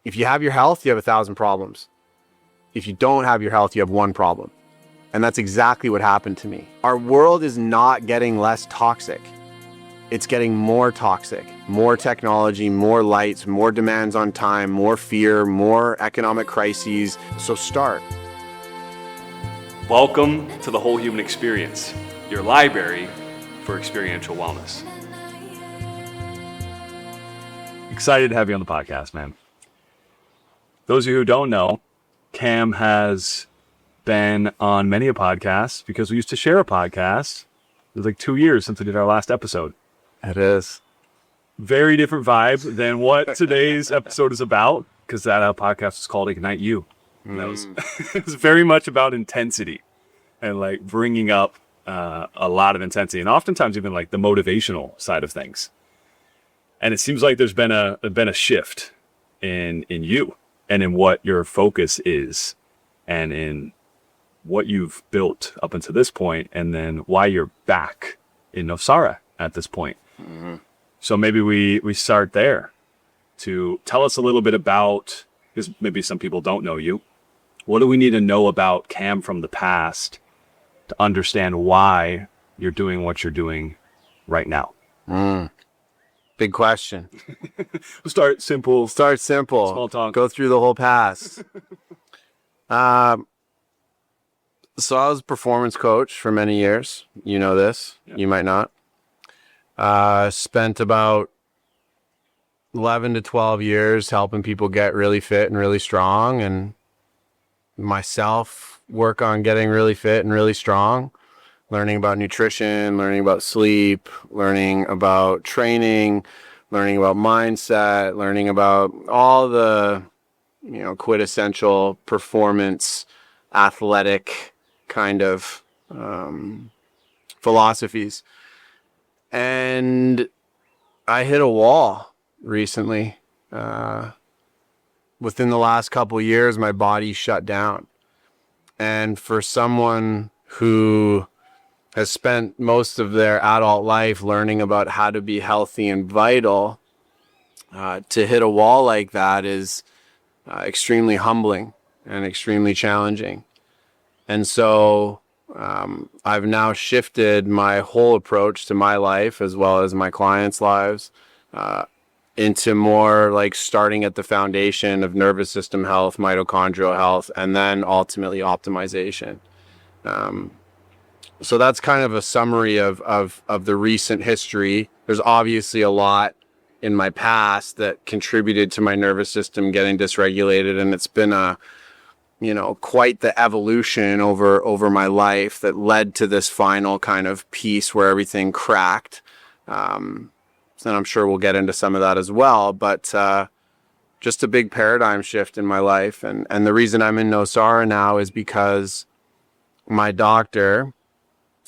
If you have your health, you have 1,000 problems. If you don't have your health, you have one problem. And that's exactly what happened to me. Our world is not getting less toxic. It's getting more toxic, more technology, more lights, more demands on time, more fear, more economic crises. So start. Welcome to the Whole Human Experience, your library for experiential wellness. Excited to have you on the podcast, man. Those of you who don't know, Cam has been on many a podcast because we used to share a podcast. It was like 2 years since we did our last episode. It is. Very different vibe than what today's episode is about, because that podcast was called Ignite You. And that was it was very much about intensity and like bringing up a lot of intensity, and oftentimes even like the motivational side of things. And it seems like there's been a shift in you and in what your focus is and in what you've built up until this point, and then why you're back in Nosara at this point. Mm-hmm. So maybe we start there to tell us a little bit about, because maybe some people don't know you. What do we need to know about Cam from the past to understand why you're doing what you're doing right now? Big question. We'll start simple. Small talk. Go through the whole past. So I was a performance coach for many years. You know this. Yeah. You might not. Spent about 11 to 12 years helping people get really fit and really strong, and myself work on getting really fit and really strong, learning about nutrition, learning about sleep, learning about training, learning about mindset, learning about all the, quintessential performance, athletic kind of philosophies. And I hit a wall recently. Within the last couple of years, my body shut down. And for someone who has spent most of their adult life learning about how to be healthy and vital, to hit a wall like that is extremely humbling and extremely challenging. And so I've now shifted my whole approach to my life as well as my clients' lives into more like starting at the foundation of nervous system health, mitochondrial health, and then ultimately optimization. So that's kind of a summary of the recent history. There's obviously a lot in my past that contributed to my nervous system getting dysregulated, and it's been quite the evolution over my life that led to this final kind of piece where everything cracked. And I'm sure we'll get into some of that as well, but just a big paradigm shift in my life. And the reason I'm in Nosara now is because my doctor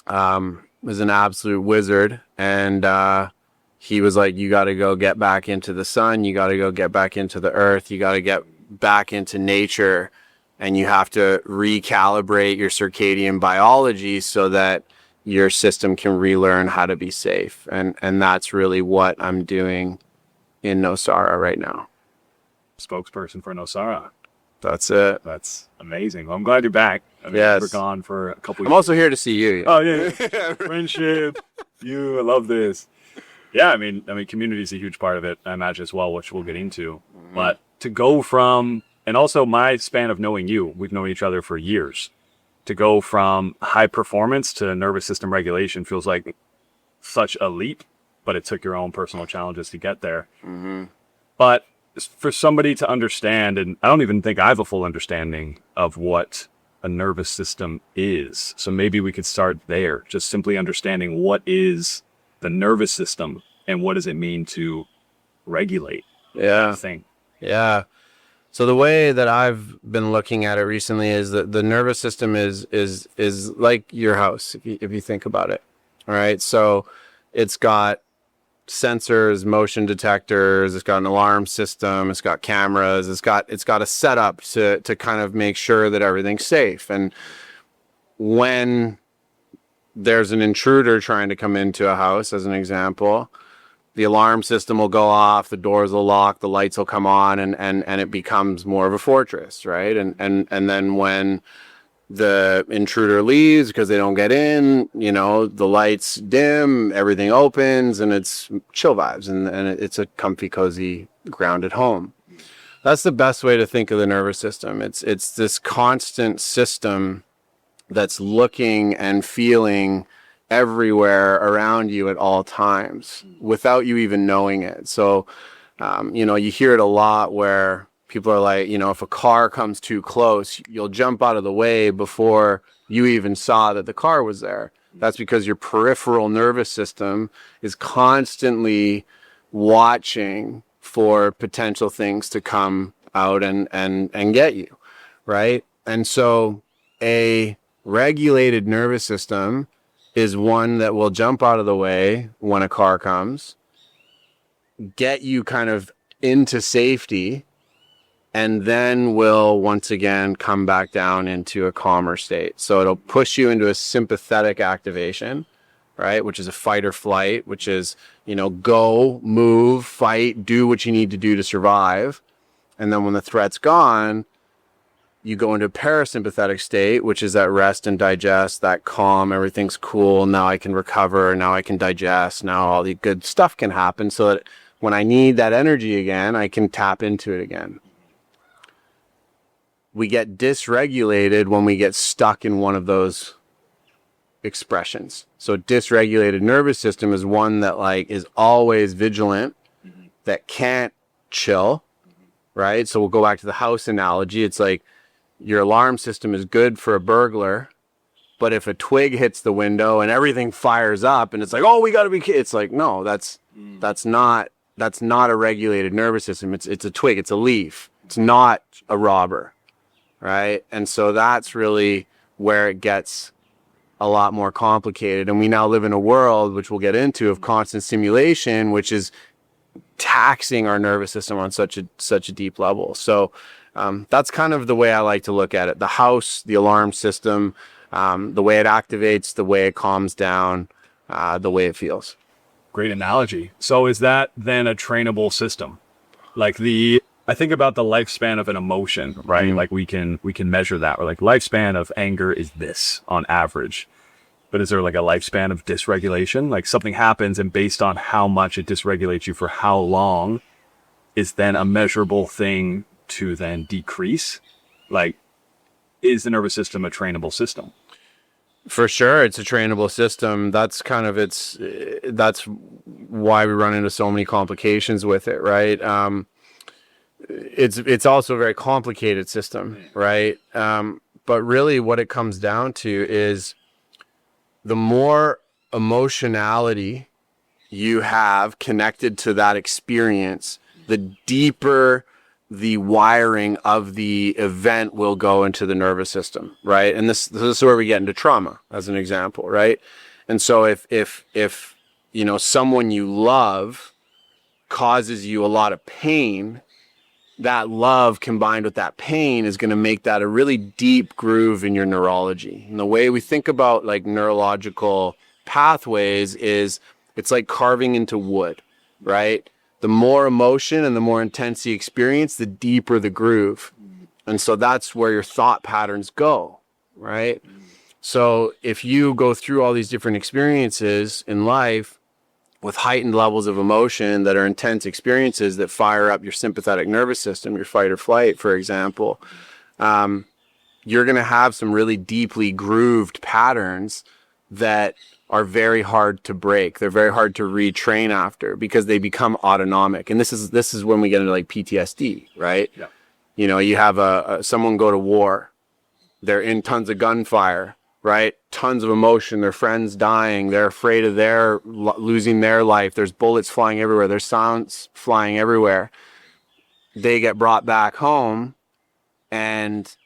was an absolute wizard, and he was like, you got to go get back into the sun, you got to go get back into the earth, you got to get back into nature, and you have to recalibrate your circadian biology so that your system can relearn how to be safe. And that's really what I'm doing in Nosara right now. Spokesperson for Nosara. That's it. That's amazing. Well, I'm glad you're back. Yes. You were gone for a couple of years. I'm also here to see you. Oh, yeah. Friendship. I love this. Yeah, I mean, community is a huge part of it, I imagine, as well, which we'll get into. Mm-hmm. But to go from, and also my span of knowing you, we've known each other for years. To go from high performance to nervous system regulation feels like such a leap, but it took your own personal challenges to get there. Mm-hmm. But for somebody to understand, and I don't even think I have a full understanding of what a nervous system is. So maybe we could start there, just simply understanding what is the nervous system and what does it mean to regulate that thing. Yeah. So the way that I've been looking at it recently is that the nervous system is like your house, if you think about it. All right. So it's got sensors, motion detectors, it's got an alarm system, it's got cameras, it's got a setup to kind of make sure that everything's safe. And when there's an intruder trying to come into a house, as an example, the alarm system will go off, the doors will lock, the lights will come on, and it becomes more of a fortress, right? And then when the intruder leaves because they don't get in, you know, the lights dim, everything opens, and it's chill vibes, and it's a comfy, cozy, grounded home. That's the best way to think of the nervous system. It's this constant system that's looking and feeling everywhere around you at all times without you even knowing it. So, you know, you hear it a lot where people are like, you know, if a car comes too close, you'll jump out of the way before you even saw that the car was there. That's because your peripheral nervous system is constantly watching for potential things to come out and get you, right? And so a regulated nervous system is one that will jump out of the way when a car comes, get you kind of into safety, and then will once again come back down into a calmer state. So it'll push you into a sympathetic activation, right? Which is a fight or flight, which is, you know, go, move, fight, do what you need to do to survive. And then when the threat's gone, you go into a parasympathetic state, which is that rest and digest, that calm, everything's cool. Now I can recover. Now I can digest. Now all the good stuff can happen so that when I need that energy again, I can tap into it again. We get dysregulated when we get stuck in one of those expressions. So a dysregulated nervous system is one that like is always vigilant, that can't chill, right? So we'll go back to the house analogy. It's like your alarm system is good for a burglar, but if a twig hits the window and everything fires up and it's like, oh, we got to be, it's like, no, that's not a regulated nervous system. It's a twig, it's a leaf. It's not a robber. Right. And so that's really where it gets a lot more complicated. And we now live in a world, which we'll get into, of constant stimulation, which is taxing our nervous system on such a deep level. So that's kind of the way I like to look at it. The house, the alarm system, the way it activates, the way it calms down, the way it feels. Great analogy. So is that then a trainable system? Like I think about the lifespan of an emotion, right? Like we can measure that. Or like lifespan of anger is this on average. But is there like a lifespan of dysregulation? Like something happens and based on how much it dysregulates you for how long is then a measurable thing to then decrease? Like, is the nervous system a trainable system? For sure, it's a trainable system. That's kind of that's why we run into so many complications with it, right? It's also a very complicated system, right? But really what it comes down to is the more emotionality you have connected to that experience, the deeper the wiring of the event will go into the nervous system, right? And this is where we get into trauma, as an example, right? And so if you know, someone you love causes you a lot of pain, that love combined with that pain is going to make that a really deep groove in your neurology. And the way we think about like neurological pathways is it's like carving into wood, right? The more emotion and the more intense the experience, the deeper the groove. And so that's where your thought patterns go, right? So if you go through all these different experiences in life with heightened levels of emotion that are intense experiences that fire up your sympathetic nervous system, your fight or flight, for example, you're going to have some really deeply grooved patterns that are very hard to break. They're very hard to retrain after because they become autonomic. And this is when we get into like PTSD, right? Yeah. You know, you have someone go to war. They're in tons of gunfire, right? Tons of emotion. Their friends dying. They're afraid of losing their life. There's bullets flying everywhere. There's sounds flying everywhere. They get brought back home and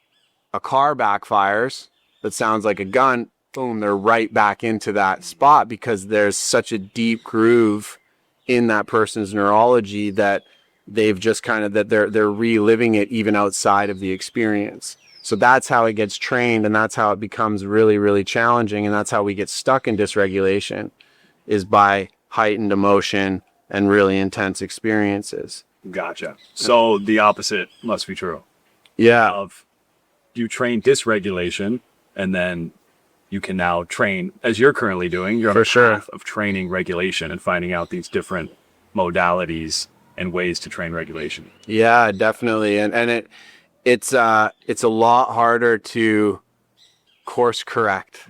a car backfires that sounds like a gun. Boom, they're right back into that spot because there's such a deep groove in that person's neurology that they've just kind of, that they're reliving it even outside of the experience. So that's how it gets trained, and that's how it becomes really, really challenging, and that's how we get stuck in dysregulation, is by heightened emotion, and really intense experiences. Gotcha. So the opposite must be true. Yeah. Of you train dysregulation, and then you can now train, as you're currently doing, you're on For a sure. path of training regulation and finding out these different modalities and ways to train regulation. Yeah, definitely. And it's a lot harder to course correct.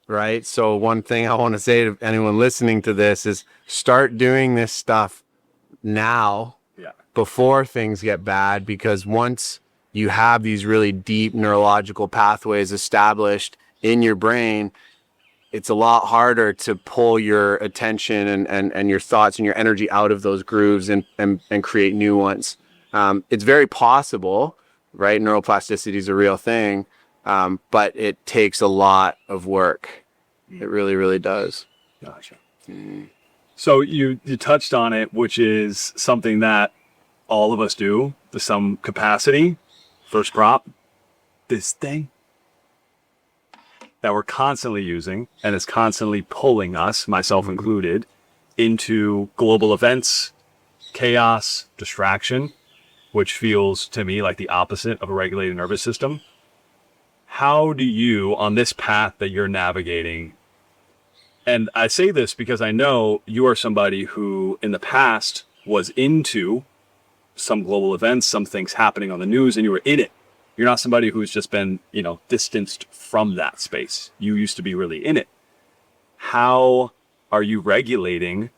Right? So one thing I want to say to anyone listening to this is start doing this stuff now before things get bad, because once you have these really deep neurological pathways established in your brain, it's a lot harder to pull your attention and your thoughts and your energy out of those grooves and create new ones. It's very possible, right? Neuroplasticity is a real thing, but it takes a lot of work. It really, really does. Gotcha. So you touched on it, which is something that all of us do to some capacity. First prop, this thing that we're constantly using and is constantly pulling us, myself included, into global events, chaos, distraction, which feels to me like the opposite of a regulated nervous system. How do you, on this path that you're navigating, and I say this because I know you are somebody who in the past was into some global events, some things happening on the news, and you were in it. You're not somebody who's just been, distanced from that space. You used to be really in it. How are you regulating,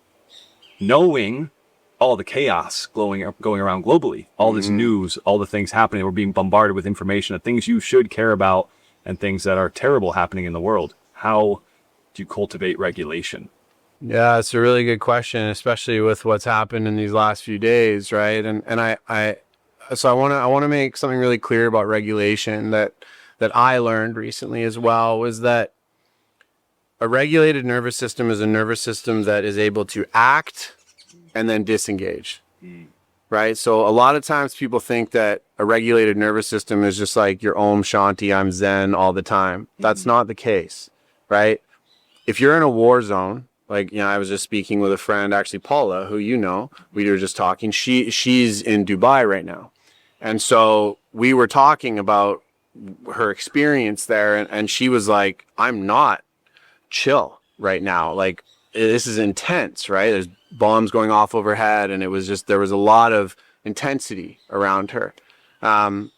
knowing all the chaos going around globally, all this news, all the things happening? We're being bombarded with information of things you should care about and things that are terrible happening in the world. How do you cultivate regulation? Yeah, it's a really good question, especially with what's happened in these last few days, right? And so I want to make something really clear about regulation that I learned recently as well, was that a regulated nervous system is a nervous system that is able to act and then disengage, right? So a lot of times people think that a regulated nervous system is just like your Om Shanti, I'm Zen all the time. That's not the case, right? If you're in a war zone, like, I was just speaking with a friend, actually Paula, who we were just talking. She's in Dubai right now. And so we were talking about her experience there, and she was like, I'm not chill right now. Like, this is intense, right? There's bombs going off overhead, and it was just, there was a lot of intensity around her. And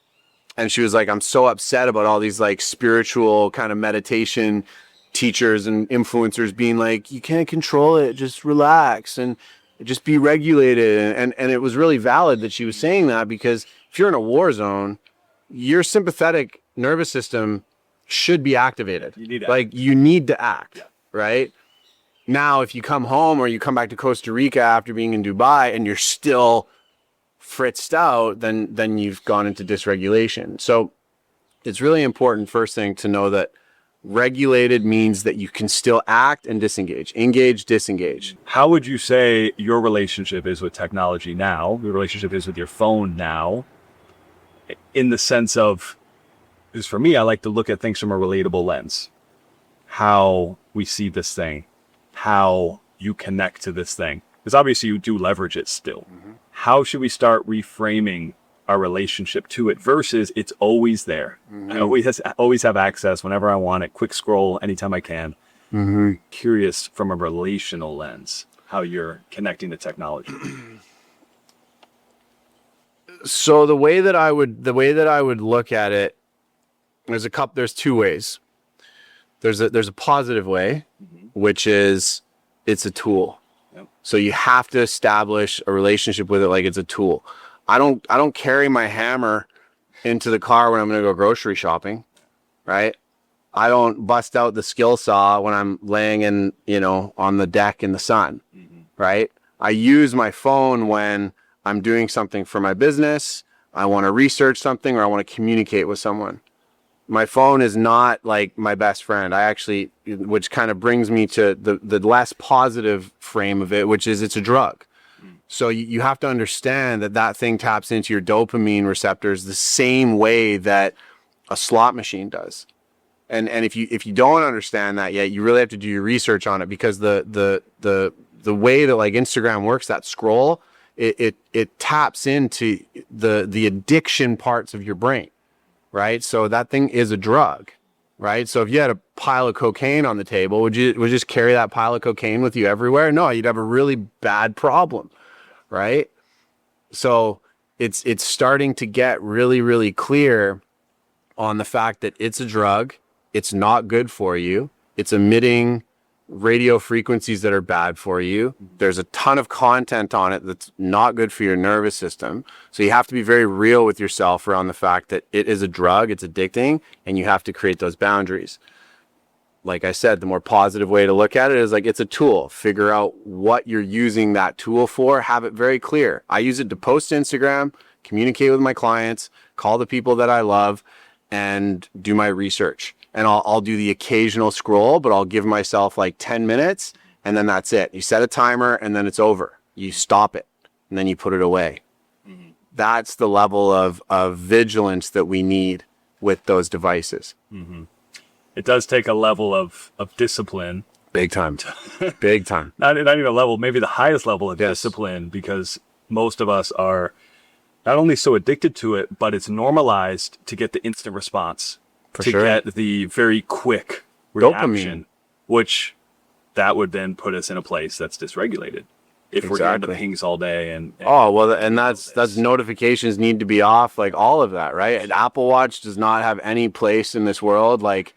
she was like, I'm so upset about all these like spiritual kind of meditation teachers and influencers being like, you can't control it, just relax and just be regulated. And it was really valid that she was saying that, because if you're in a war zone, your sympathetic nervous system should be activated. You need to act, right? Now, if you come home or you come back to Costa Rica after being in Dubai and you're still fritzed out, then you've gone into dysregulation. So it's really important, first thing, to know that regulated means that you can still act and disengage, engage, disengage. How would you say your relationship is with technology now? Your relationship is with your phone now, in the sense of, because for me, I like to look at things from a relatable lens. How we see this thing, how you connect to this thing. Because obviously you do leverage it still. How should we start reframing our relationship to it versus it's always there? I always have access whenever I want it, quick scroll anytime I can. Curious from a relational lens, how you're connecting to technology. So the way that I would look at it, there's two ways. There's a positive way, which is it's a tool. So you have to establish a relationship with it like it's a tool. I don't carry my hammer into the car when I'm going to go grocery shopping, right? I don't bust out the skill saw when I'm laying in, on the deck in the sun, right? I use my phone when I'm doing something for my business, I want to research something, or I want to communicate with someone. My phone is not like my best friend. Which kind of brings me to the less positive frame of it, which is it's a drug. So you have to understand that thing taps into your dopamine receptors the same way that a slot machine does. And if you don't understand that yet, you really have to do your research on it, because the the way that like Instagram works, that scroll, it taps into the addiction parts of your brain, right? So that thing is a drug, right? So if you had a pile of cocaine on the table, would you just carry that pile of cocaine with you everywhere? No, you'd have a really bad problem, right? So it's starting to get really, really clear on the fact that it's a drug. It's not good for you. It's emitting radio frequencies that are bad for you. There's a ton of content on it that's not good for your nervous system. So you have to be very real with yourself around the fact that it is a drug, it's addicting, and you have to create those boundaries. Like I said, the more positive way to look at it is like it's a tool. Figure out what you're using that tool for. Have it very clear. I use it to post to Instagram, communicate with my clients, call the people that I love, and do my research. And I'll do the occasional scroll, but I'll give myself like 10 minutes, and then that's it. You set a timer, and then it's over. You stop it, and then you put it away. Mm-hmm. That's the level of vigilance that we need with those devices. Mm-hmm. It does take a level of discipline. Big time. Big time. Not even a level, maybe the highest level of discipline, because most of us are not only so addicted to it, but it's normalized to get the instant response, get the very quick reaction, dopamine, which that would then put us in a place that's dysregulated. If we're getting the pings all day and that's notifications need to be off, like all of that, right? An Apple Watch does not have any place in this world. Like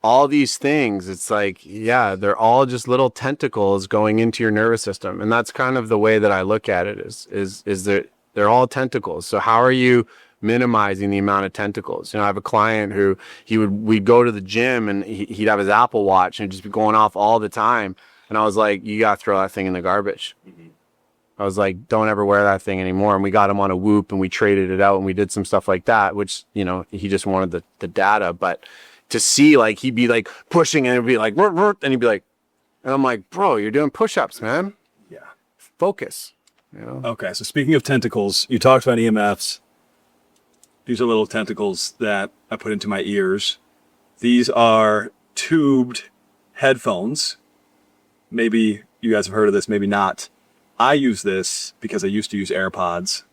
all these things, it's like, yeah, they're all just little tentacles going into your nervous system. And that's kind of the way that I look at it is that they're all tentacles. So how are you minimizing the amount of tentacles? You know, I have a client who we'd go to the gym and he'd have his Apple Watch and just be going off all the time. And I was like, you got to throw that thing in the garbage. Mm-hmm. I was like, don't ever wear that thing anymore. And we got him on a Whoop and we traded it out and we did some stuff like that, which, you know, he just wanted the data. But to see, like, he'd be like pushing and it'd be like, and he'd be like, and I'm like, bro, you're doing push-ups, man. Yeah. Focus. You know? Okay. So speaking of tentacles, you talked about EMFs. These are little tentacles that I put into my ears. These are tubed headphones. Maybe you guys have heard of this, maybe not. I use this because I used to use AirPods.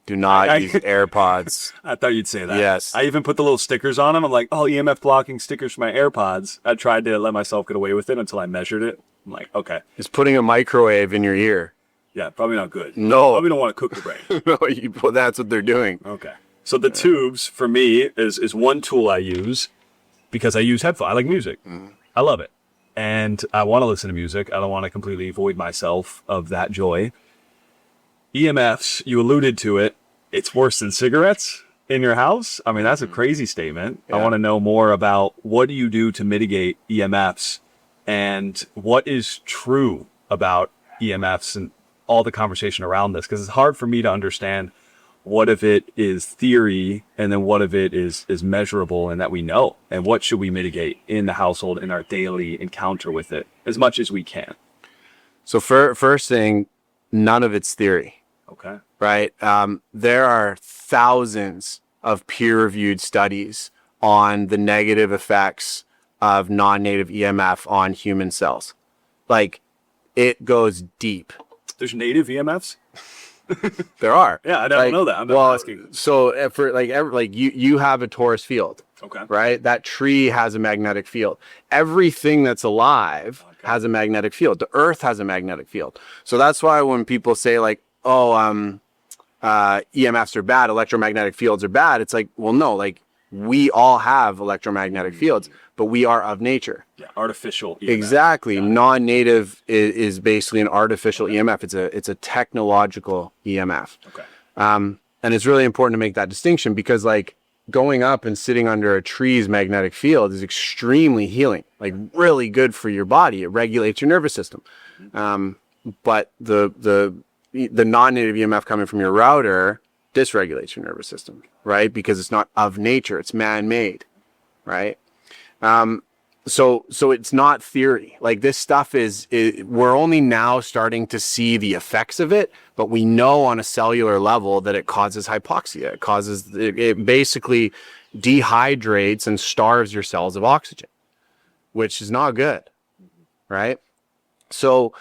Do not use AirPods. I thought you'd say that. Yes. I even put the little stickers on them. I'm like, oh, EMF blocking stickers for my AirPods. I tried to let myself get away with it until I measured it. I'm like, okay. It's putting a microwave in your ear. Yeah, probably not good. No. Probably don't want to cook the brain. No, well, that's what they're doing. Okay. So the tubes, for me, is one tool I use because I use headphones. I like music. Mm. I love it. And I want to listen to music. I don't want to completely void myself of that joy. EMFs, you alluded to it. It's worse than cigarettes in your house. I mean, that's a crazy statement. Yeah. I want to know more about what do you do to mitigate EMFs and what is true about EMFs and all the conversation around this, because it's hard for me to understand what of it is theory and then what of it is measurable and that we know, and what should we mitigate in the household in our daily encounter with it as much as we can. So first thing, none of it's theory. Okay. Right. There are thousands of peer-reviewed studies on the negative effects of non-native EMF on human cells. Like, it goes deep. There's native EMFs? There are. Yeah, I don't know that. I'm asking. So for you have a torus field. Okay. Right? That tree has a magnetic field. Everything that's alive has a magnetic field. The earth has a magnetic field. So that's why when people say like, EMFs are bad, electromagnetic fields are bad, it's like, well, no, like we all have electromagnetic fields, but we are of nature. Yeah, artificial EMF. Exactly. Non-native is basically an artificial EMF. It's a technological EMF. Okay. And it's really important to make that distinction because like going up and sitting under a tree's magnetic field is extremely healing, like really good for your body. It regulates your nervous system. But the non-native EMF coming from your router dysregulates your nervous system, right? Because it's not of nature, it's man-made, right? So it's not theory. Like this stuff we're only now starting to see the effects of it, but we know on a cellular level that it causes hypoxia. It basically dehydrates and starves your cells of oxygen, which is not good, right? So,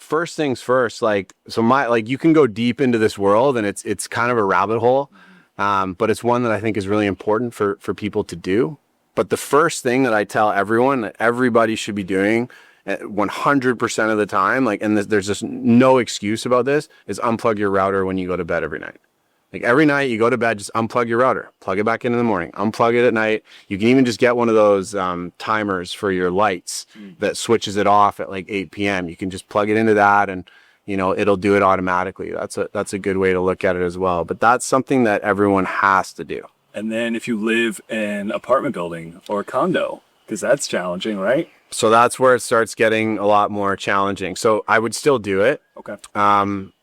first things first, like, so you can go deep into this world and it's kind of a rabbit hole. But it's one that I think is really important for people to do. But the first thing that I tell everyone that everybody should be doing 100% of the time, like, and there's just no excuse about this, is unplug your router when you go to bed every night. Like every night you go to bed, just unplug your router, plug it back in the morning, unplug it at night. You can even just get one of those timers for your lights that switches it off at like 8 p.m. You can just plug it into that and, you know, it'll do it automatically. That's a good way to look at it as well. But that's something that everyone has to do. And then if you live in an apartment building or a condo, because that's challenging, right? So that's where it starts getting a lot more challenging. So I would still do it. Okay.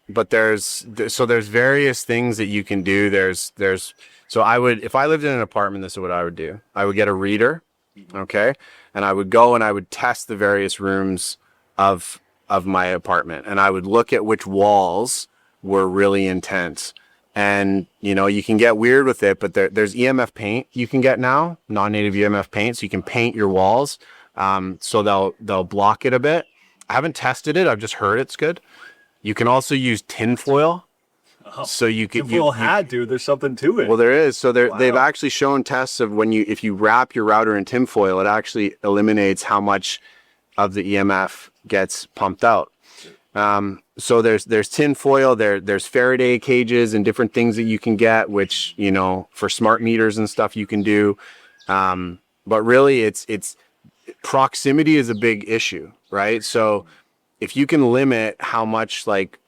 But there's various things that you can do. So I would, if I lived in an apartment, this is what I would do. I would get a reader. Okay. And I would go and I would test the various rooms of my apartment, and I would look at which walls were really intense. And, you know, you can get weird with it, but there's EMF paint you can get now, non-native EMF paint. So you can paint your walls. So they'll block it a bit. I haven't tested it. I've just heard it's good. You can also use tinfoil. Oh, so you can there's something to it. Well, there is. So Wow. They've actually shown tests of if you wrap your router in tinfoil, it actually eliminates how much of the EMF gets pumped out. So there's tinfoil, there's Faraday cages and different things that you can get, which, you know, for smart meters and stuff you can do. But really it's proximity is a big issue, right? So if you can limit how much like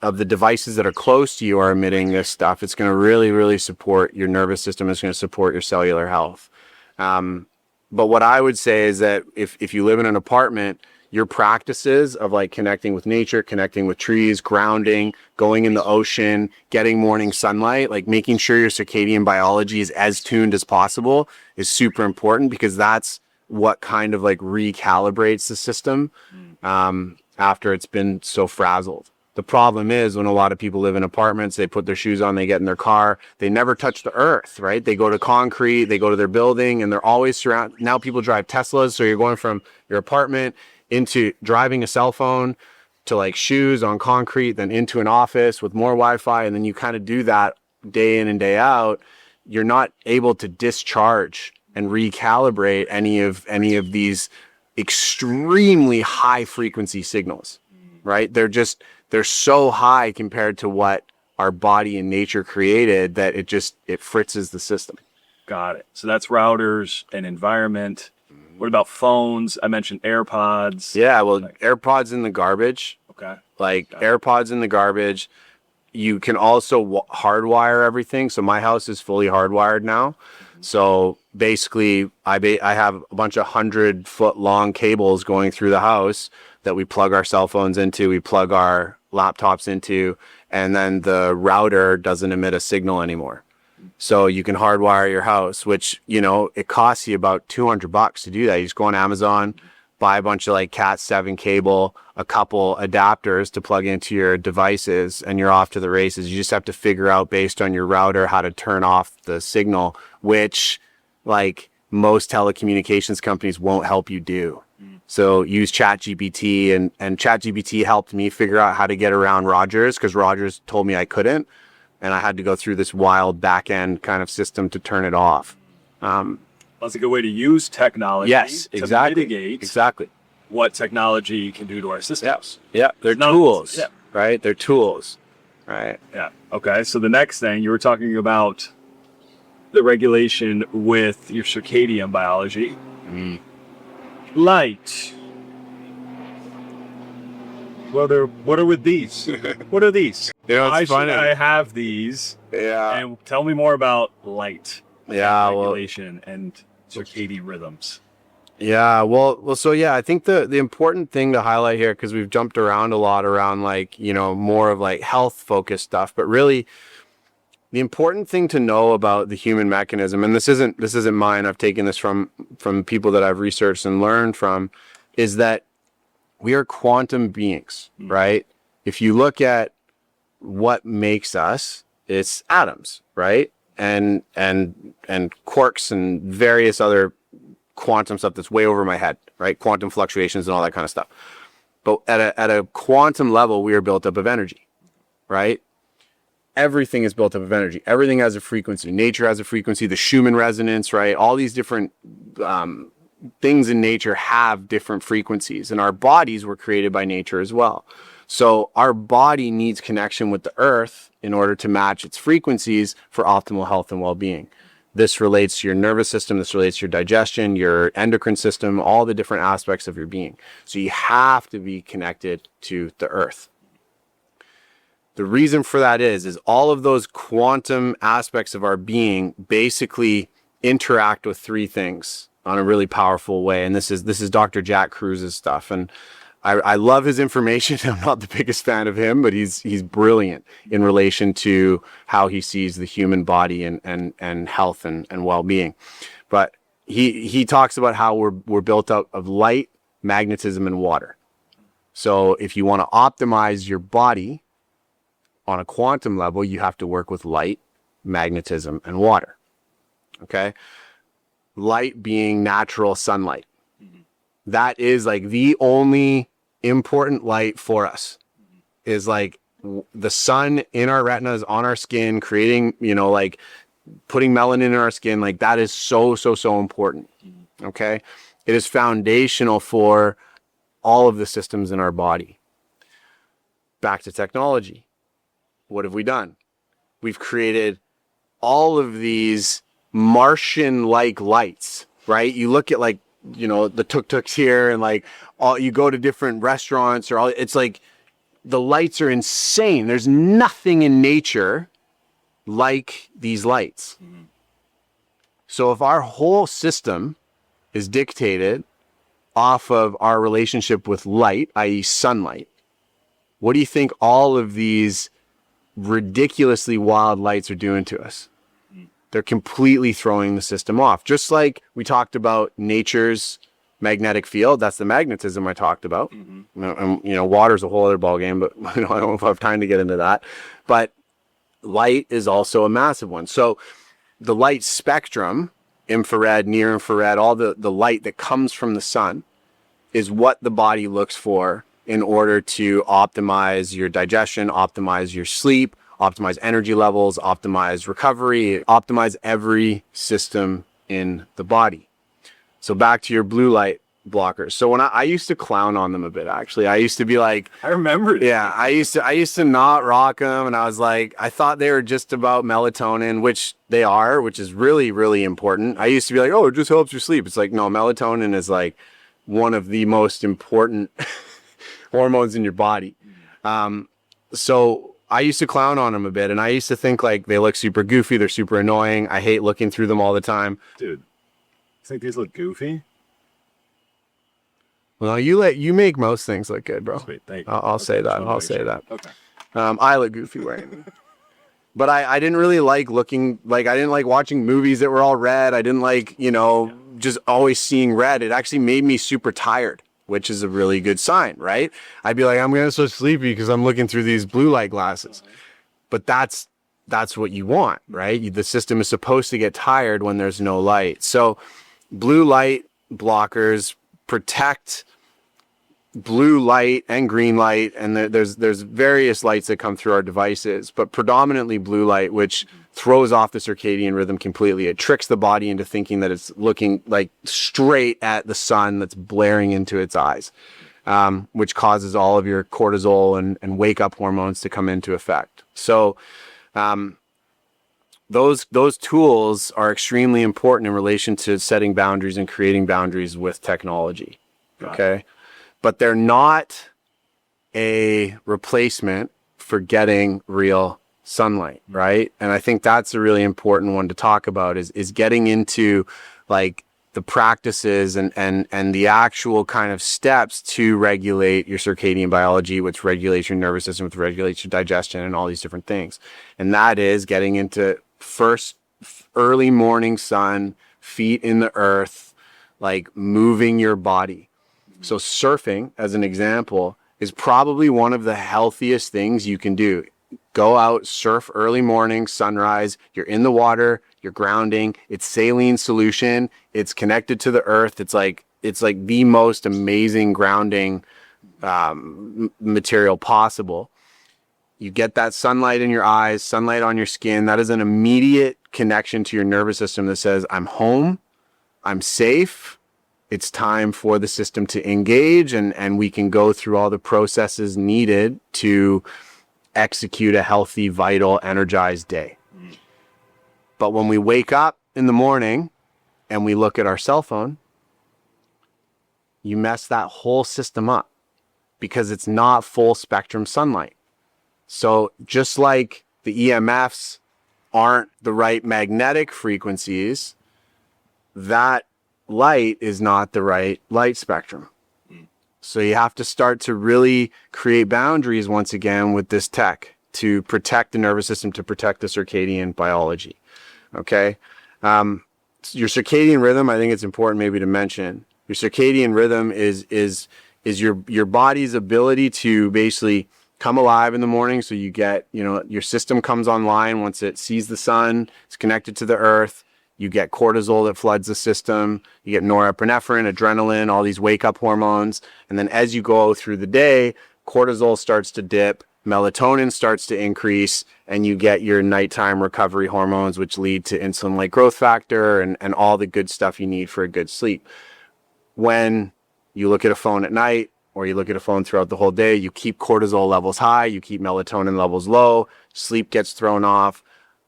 of the devices that are close to you are emitting this stuff, it's going to really, really support your nervous system. It's going to support your cellular health. But what I would say is that if you live in an apartment, your practices of like connecting with nature, connecting with trees, grounding, going in the ocean, getting morning sunlight, like making sure your circadian biology is as tuned as possible is super important, because that's what kind of like recalibrates the system after it's been so frazzled. The problem is when a lot of people live in apartments, they put their shoes on, they get in their car, they never touch the earth, right? They go to concrete, they go to their building, and they're always surrounded. Now people drive Teslas, so you're going from your apartment into driving a cell phone to like shoes on concrete, then into an office with more Wi-Fi, and then you kind of do that day in and day out. You're not able to discharge and recalibrate any of these extremely high frequency signals, right? They're so high compared to what our body and nature created that it fritzes the system. Got it. So that's routers and environment. What about phones? I mentioned AirPods. Yeah, well, AirPods in the garbage. Okay. AirPods in the garbage. You can also hardwire everything. So my house is fully hardwired now. So basically, I have a bunch of 100-foot long cables going through the house that we plug our cell phones into, we plug our laptops into, and then the router doesn't emit a signal anymore. So you can hardwire your house, which, you know, it costs you about $200 to do that. You just go on Amazon, buy a bunch of like Cat 7 cable, a couple adapters to plug into your devices, and you're off to the races. You just have to figure out based on your router how to turn off the signal, which like most telecommunications companies won't help you do. So use ChatGPT, and ChatGPT helped me figure out how to get around Rogers, because Rogers told me I couldn't. And I had to go through this wild back end kind of system to turn it off. That's a good way to use technology. Yes, exactly. To mitigate exactly what technology can do to our systems. Yeah, they're tools, right? They're tools, right? Yeah. Okay. So the next thing you were talking about, the regulation with your circadian biology. Light. What are with these? What are these? You know, it's funny. I have these. Yeah. And tell me more about light. Yeah. Regulation and circadian rhythms. Yeah. Well. So yeah, I think the important thing to highlight here, because we've jumped around a lot around like, you know, more of like health focused stuff, but really the important thing to know about the human mechanism, and this isn't mine, I've taken this from people that I've researched and learned from, is that we are quantum beings, right? If you look at what makes us, it's atoms, right? And quarks and various other quantum stuff that's way over my head, right? Quantum fluctuations and all that kind of stuff. But at a quantum level, we are built up of energy, right? Everything is built up of energy. Everything has a frequency. Nature has a frequency, the Schumann resonance, right? All these different things in nature have different frequencies, and our bodies were created by nature as well. So our body needs connection with the earth in order to match its frequencies for optimal health and well-being. This relates to your nervous system, this relates to your digestion, your endocrine system, all the different aspects of your being. So you have to be connected to the earth. The reason for that is all of those quantum aspects of our being basically interact with three things on a really powerful way. And this is Dr. Jack Kruse's stuff. And I love his information. I'm not the biggest fan of him, but he's brilliant in relation to how he sees the human body and health and well-being. But he talks about how we're built up of light, magnetism, and water. So if you want to optimize your body on a quantum level, you have to work with light, magnetism, and water. Okay? Light being natural sunlight. That is like the only important light for us, is like the sun in our retinas, on our skin, creating, like putting melanin in our skin. Like that is so important. Okay? It is foundational for all of the systems in our body. Back to technology. What have we done? We've created all of these Martian-like lights, right? You look at like, the tuk-tuks here, and like you go to different restaurants it's like the lights are insane. There's nothing in nature like these lights. Mm-hmm. So if our whole system is dictated off of our relationship with light, i.e. sunlight, what do you think all of these ridiculously wild lights are doing to us? They're completely throwing the system off. Just like we talked about nature's magnetic field, that's the magnetism I talked about. Mm-hmm. And, water's a whole other ballgame, but I don't know if I have time to get into that. But light is also a massive one. So the light spectrum, infrared, near infrared, all the light that comes from the sun is what the body looks for in order to optimize your digestion, optimize your sleep, optimize energy levels, optimize recovery, optimize every system in the body. So back to your blue light blockers. So when I used to clown on them a bit, actually, I used to be like, I remember it. Yeah, I used to not rock them, and I was like, I thought they were just about melatonin, which they are, which is really, really important. I used to be like, oh, it just helps your sleep. It's like, no, melatonin is like one of the most important hormones in your body. So I used to clown on them a bit, and I used to think like they look super goofy, they're super annoying. I hate looking through them all the time. Dude, you think these look goofy? Well, you make most things look good, bro. Sweet, thank you. I'll say that. I'll say that. Okay. I look goofy wearing them. But I didn't really like looking, like I didn't like watching movies that were all red. I didn't like, just always seeing red. It actually made me super tired, which is a really good sign, right? I'd be like, I'm getting so sleepy because I'm looking through these blue light glasses. But that's what you want, right? The system is supposed to get tired when there's no light. So blue light blockers protect blue light and green light, and there's various lights that come through our devices, but predominantly blue light, which throws off the circadian rhythm completely. It tricks the body into thinking that it's looking like straight at the sun that's blaring into its eyes, which causes all of your cortisol and wake up hormones to come into effect. So those tools are extremely important in relation to setting boundaries and creating boundaries with technology. Okay. But they're not a replacement for getting real sunlight, right? And I think that's a really important one to talk about is getting into like the practices and the actual kind of steps to regulate your circadian biology, which regulates your nervous system, which regulates your digestion and all these different things. And that is getting into first early morning sun, feet in the earth, like moving your body. So surfing, as an example, is probably one of the healthiest things you can do. Go out, surf early morning, sunrise. You're in the water, you're grounding. It's saline solution. It's connected to the earth. It's like the most amazing grounding material possible. You get that sunlight in your eyes, sunlight on your skin. That is an immediate connection to your nervous system that says, I'm home, I'm safe. It's time for the system to engage, and we can go through all the processes needed to execute a healthy, vital, energized day. But when we wake up in the morning and we look at our cell phone, you mess that whole system up because it's not full spectrum sunlight. So just like the EMFs aren't the right magnetic frequencies, that light is not the right light spectrum. So you have to start to really create boundaries once again with this tech to protect the nervous system, to protect the circadian biology. Okay. Your circadian rhythm, I think it's important maybe to mention. Your circadian rhythm is your body's ability to basically come alive in the morning. So you get, your system comes online once it sees the sun, it's connected to the earth. You get cortisol that floods the system. You get norepinephrine, adrenaline, all these wake up hormones. And then as you go through the day, cortisol starts to dip, melatonin starts to increase, and you get your nighttime recovery hormones, which lead to insulin-like growth factor and all the good stuff you need for a good sleep. When you look at a phone at night, or you look at a phone throughout the whole day, you keep cortisol levels high, you keep melatonin levels low, sleep gets thrown off,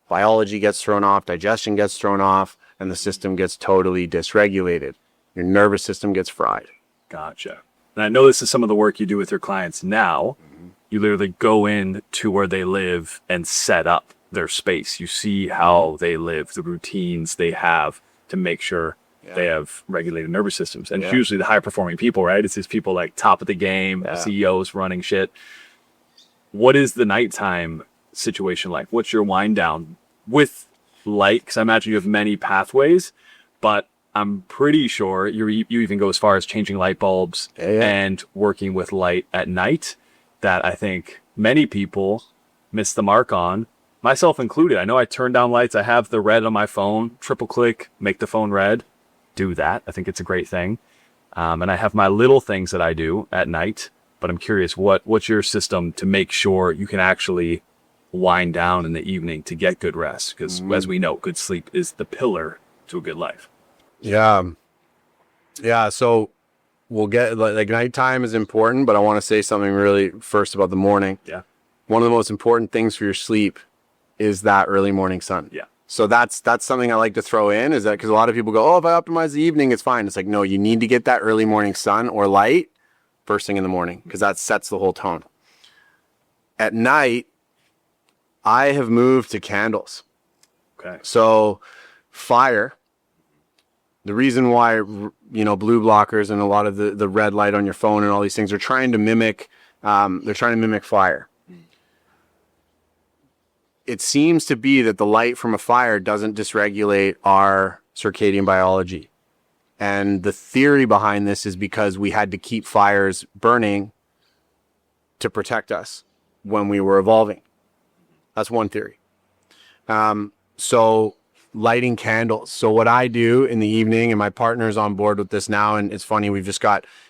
biology gets thrown off, digestion gets thrown off, and the system gets totally dysregulated. Your nervous system gets fried. Gotcha. And I know this is some of the work you do with your clients now. Mm-hmm. You literally go in to where they live and set up their space. You see how they live, the routines they have to make sure they have regulated nervous systems. And it's usually the high performing people, right? It's these people like top of the game, CEOs running shit. What is the nighttime situation like? What's your wind down with light? Because I imagine you have many pathways, but I'm pretty sure you even go as far as changing light bulbs and working with light at night, that I think many people miss the mark on, myself included. I know I turn down lights. I have the red on my phone, triple click, make the phone red. Do that. I think it's a great thing. And I have my little things that I do at night, but I'm curious, what's your system to make sure you can actually wind down in the evening to get good rest? Because as we know, good sleep is the pillar to a good life. Yeah. So we'll get like nighttime is important, but I want to say something really first about the morning. Yeah. One of the most important things for your sleep is that early morning sun. Yeah. So that's something I like to throw in, is that because a lot of people go, oh, if I optimize the evening, it's fine. It's like, no, you need to get that early morning sun or light first thing in the morning, because that sets the whole tone. At night, I have moved to candles. Okay. So fire, the reason why, blue blockers and a lot of the red light on your phone and all these things are trying to mimic, fire. It seems to be that the light from a fire doesn't dysregulate our circadian biology. And the theory behind this is because we had to keep fires burning to protect us when we were evolving. That's one theory. So lighting candles. So what I do in the evening, and my partner's on board with this now, and it's funny,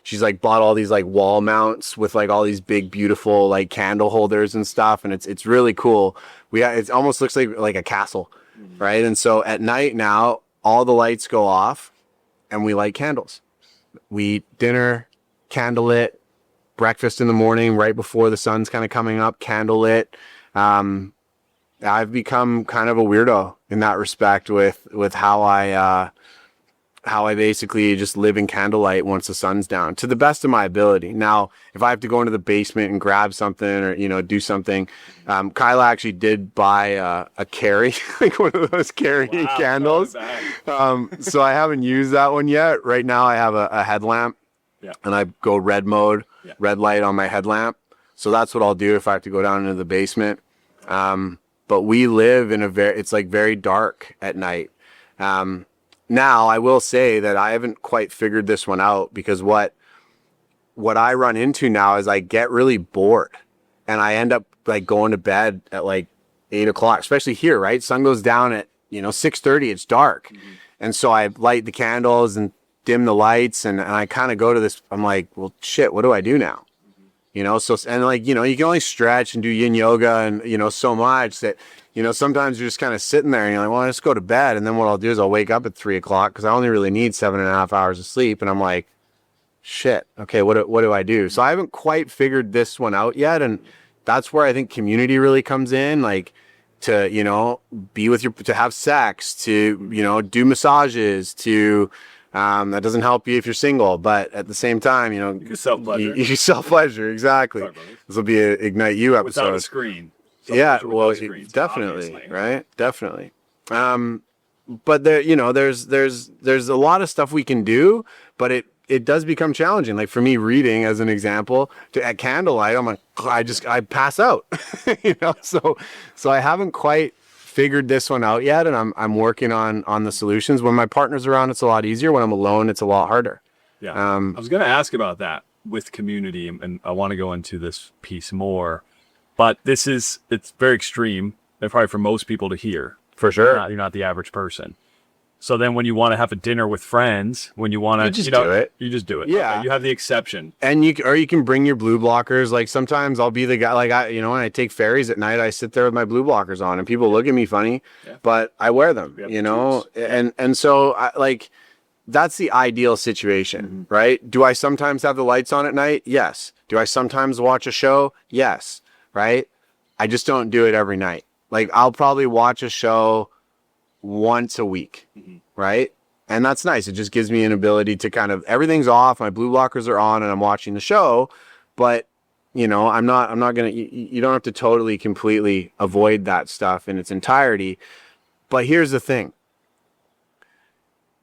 she's like bought all these like wall mounts with like all these big, beautiful like candle holders and stuff. And it's really cool. It almost looks like a castle, right? And so at night now, all the lights go off and we light candles. We eat dinner, candlelit, breakfast in the morning, right before the sun's kind of coming up, candlelit. I've become kind of a weirdo in that respect with how I basically just live in candlelight once the sun's down, to the best of my ability. Now, if I have to go into the basement and grab something or, do something, Kyla actually did buy a carry, like one of those carrying candles. So I haven't used that one yet. Right now I have a headlamp and I go red mode, red light on my headlamp. So that's what I'll do if I have to go down into the basement. But we live in it's like very dark at night. Now I will say that I haven't quite figured this one out, because what I run into now is I get really bored and I end up like going to bed at like 8:00, especially here, right? Sun goes down at, 6:30, it's dark. Mm-hmm. And so I light the candles and dim the lights and I kind of go to this, I'm like, well, shit, what do I do now? you know? So, and like, you know, you can only stretch and do yin yoga and, you know, so much that, you know, sometimes you're just kind of sitting there and you're like, well, I just go to bed. And then what I'll do is I'll wake up at 3 o'clock because I only really need 7.5 hours of sleep. And I'm like, shit, okay, what do I do? So I haven't quite figured this one out yet. And that's where I think community really comes in, like to, you know, be with to have sex, to, you know, do massages, to, that doesn't help you if you're single, but at the same time, you know, You can self-pleasure. you self-pleasure, exactly. Sorry, buddy. This will be an Ignite You episode. Without a screen. Yeah, Self-pleasure well, without screens, definitely, obviously. right? Definitely. But there, you know, there's a lot of stuff we can do, but it does become challenging. Like for me, reading as an example, at Candlelight, I'm like, I pass out, you know. So I haven't quite figured this one out yet, and I'm working on the solutions. When my partner's around, it's a lot easier. When I'm alone, it's a lot harder. Yeah. I was going to ask about that with community, and I want to go into this piece more, but it's very extreme, and probably for most people to hear. For sure. You're not the average person. So then when you want to have a dinner with friends, when you want to, You just do it. Yeah. Okay, you have the exception. And you can bring your blue blockers. Like sometimes I'll be the guy, like when I take ferries at night, I sit there with my blue blockers on and people look at me funny, but I wear them, you know? And so that's the ideal situation, right? Do I sometimes have the lights on at night? Yes. Do I sometimes watch a show? Yes. Right. I just don't do it every night. Like I'll probably watch a show once a week, right? And that's nice. It just gives me an ability to kind of, everything's off, my blue blockers are on and I'm watching the show, but you know, I'm not going to, you don't have to totally, completely avoid that stuff in its entirety. But here's the thing.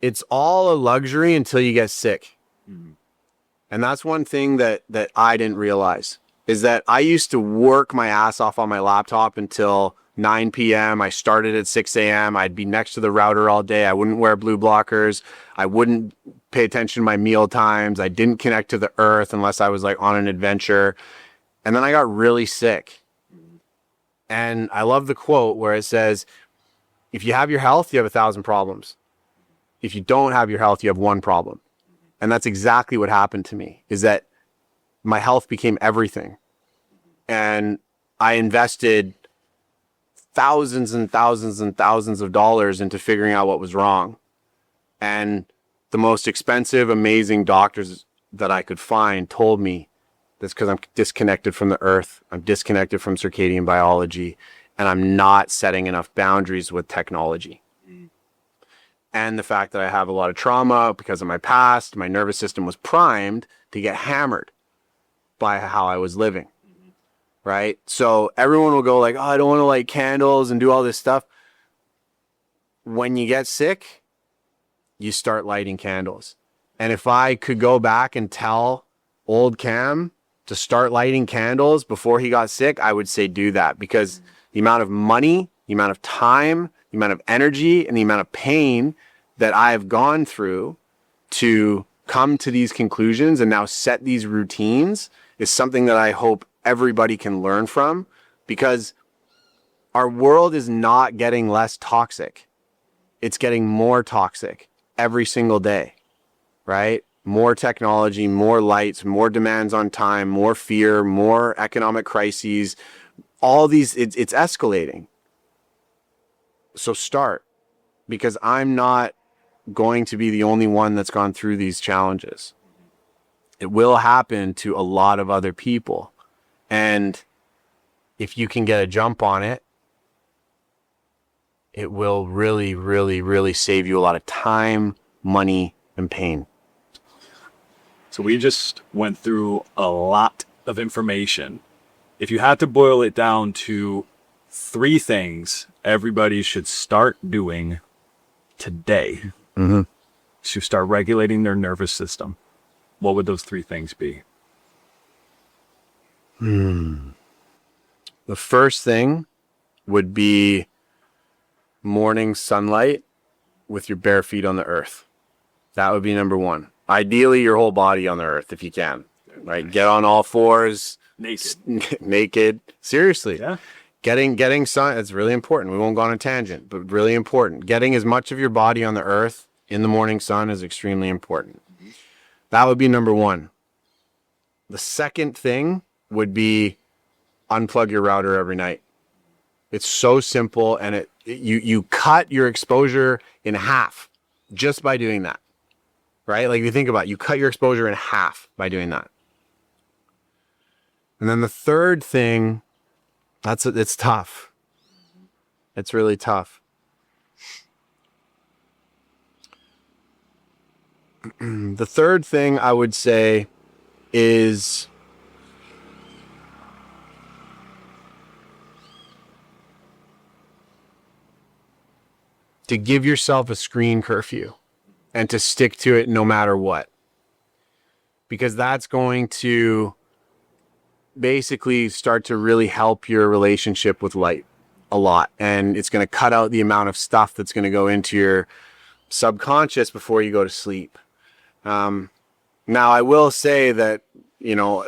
It's all a luxury until you get sick. And that's one thing that I didn't realize is that I used to work my ass off on my laptop until 9 p.m. I started at 6 a.m. I'd be next to the router all day. I wouldn't wear blue blockers. I wouldn't pay attention to my meal times. I didn't connect to the earth unless I was like on an adventure. And then I got really sick. And I love the quote where it says, if you have your health, you have 1,000 problems. If you don't have your health, you have one problem. And that's exactly what happened to me, is that my health became everything. And I invested thousands and thousands and thousands of dollars into figuring out what was wrong. And the most expensive, amazing doctors that I could find told me that's because I'm disconnected from the earth. I'm disconnected from circadian biology, and I'm not setting enough boundaries with technology. And the fact that I have a lot of trauma because of my past, my nervous system was primed to get hammered by how I was living. Right? So everyone will go like, oh, I don't want to light candles and do all this stuff. When you get sick, you start lighting candles. And if I could go back and tell old Cam to start lighting candles before he got sick, I would say do that, because the amount of money, the amount of time, the amount of energy, and the amount of pain that I have gone through to come to these conclusions and now set these routines is something that I hope everybody can learn from, because our world is not getting less toxic. It's getting more toxic every single day, right? More technology, more lights, more demands on time, more fear, more economic crises, all these, it's escalating. So start, because I'm not going to be the only one that's gone through these challenges. It will happen to a lot of other people. And if you can get a jump on it, it will really, really, really save you a lot of time, money, and pain. So we just went through a lot of information. If you had to boil it down to 3 things everybody should start doing today to start regulating their nervous system, what would those 3 things be? The first thing would be morning sunlight with your bare feet on the earth. That would be number 1. Ideally, your whole body on the earth if you can. Right? Get on all fours. Naked. Seriously. Yeah. Getting sun, it's really important. We won't go on a tangent, but really important. Getting as much of your body on the earth in the morning sun is extremely important. That would be number 1. The second thing would be unplug your router every night. It's so simple, and you cut your exposure in half just by doing that, right? Like if you think about it, you cut your exposure in half by doing that. And then the third thing, it's tough. It's really tough. The third thing I would say is to give yourself a screen curfew and to stick to it no matter what. Because that's going to basically start to really help your relationship with light a lot. And it's going to cut out the amount of stuff that's going to go into your subconscious before you go to sleep. Now, I will say that, you know,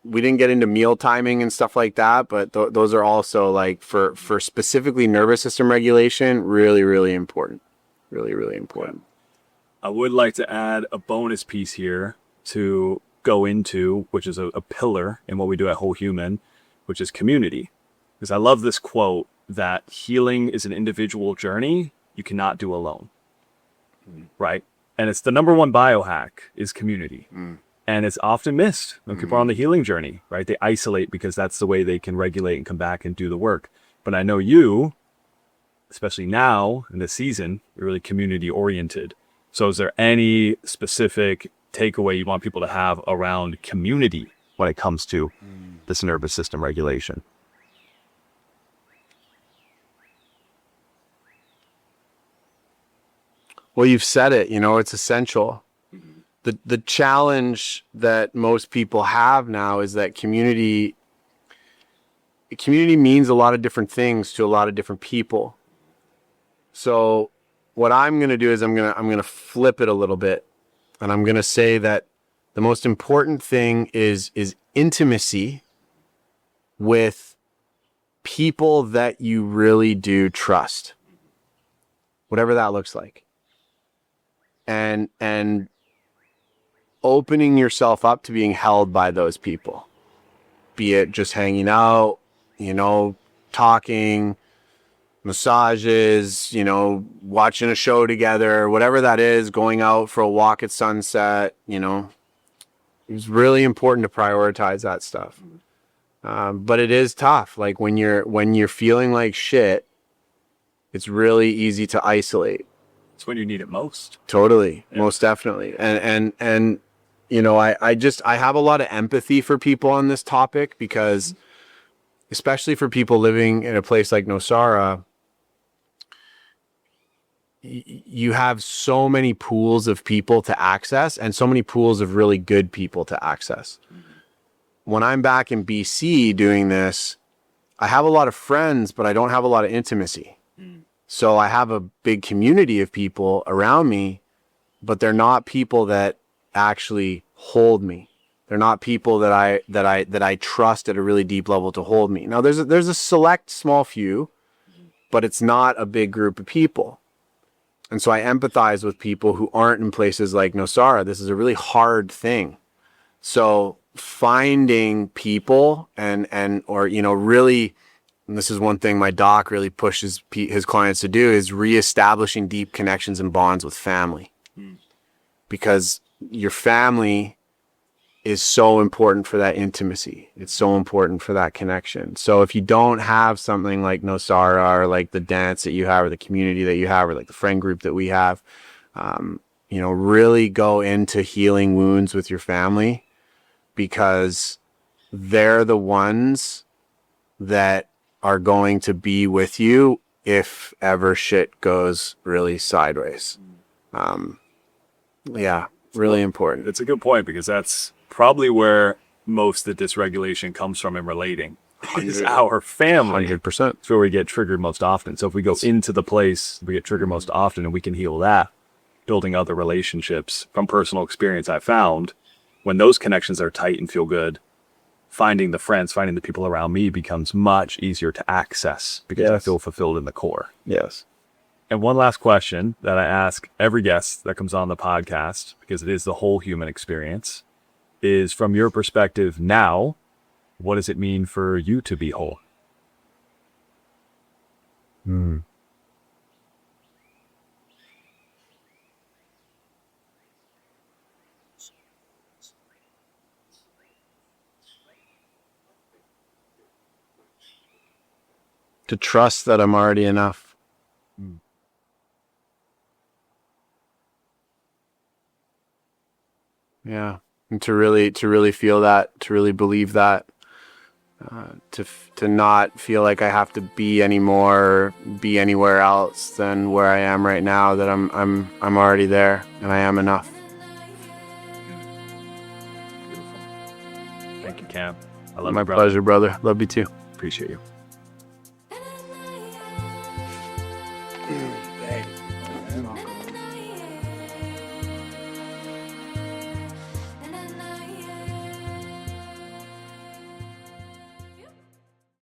we didn't get into meal timing and stuff like that, but those are also like for specifically nervous system regulation, really, really important. Really, really important. I would like to add a bonus piece here to go into, which is a pillar in what we do at Whole Human, which is community. Because I love this quote that healing is an individual journey you cannot do alone. Right? And it's the number one biohack is community. And it's often missed when people are on the healing journey, right? They isolate because that's the way they can regulate and come back and do the work. But I know you, especially now in this season, you're really community oriented. So is there any specific takeaway you want people to have around community when it comes to this nervous system regulation? Well, you've said it, you know, it's essential. The challenge that most people have now is that community means a lot of different things to a lot of different people. So what I'm going to do is I'm going to flip it a little bit, and I'm going to say that the most important thing is intimacy with people that you really do trust, whatever that looks like. And opening yourself up to being held by those people, be it just hanging out, you know, talking, massages, you know, watching a show together, whatever that is, going out for a walk at sunset, you know, it's really important to prioritize that stuff. But it is tough. Like when you're feeling like shit, it's really easy to isolate. It's when you need it most. Totally. Yeah. Most definitely. And you know, I have a lot of empathy for people on this topic because especially for people living in a place like Nosara, you have so many pools of people to access and so many pools of really good people to access. When I'm back in BC doing this, I have a lot of friends, but I don't have a lot of intimacy. So I have a big community of people around me, but they're not people that actually hold me. They're not people that I trust at a really deep level to hold me. Now there's a select small few, but it's not a big group of people. And so I empathize with people who aren't in places like Nosara. This is a really hard thing. So finding people or, you know, really, and this is one thing my doc really pushes his clients to do, is reestablishing deep connections and bonds with family. Because your family is so important for that intimacy. It's so important for that connection. So if you don't have something like Nosara or like the dance that you have or the community that you have or like the friend group that we have, you know, really go into healing wounds with your family because they're the ones that are going to be with you if ever shit goes really sideways. Yeah, really important. It's a good point because that's probably where most of the dysregulation comes from in relating. Is our family. 100%. It's where we get triggered most often. So if we go into the place we get triggered most often and we can heal that, building other relationships from personal experience I found, when those connections are tight and feel good, finding the friends, finding the people around me becomes much easier to access because I feel fulfilled in the core. Yes. And one last question that I ask every guest that comes on the podcast, because it is the whole human experience, is from your perspective now, what does it mean for you to be whole? To trust that I'm already enough. Yeah. And to really feel that, to really believe that, to not feel like I have to be anymore, be anywhere else than where I am right now, that I'm already there and I am enough. Beautiful. Thank you, Cam. I love My you, brother. pleasure, brother. Love you too. Appreciate you.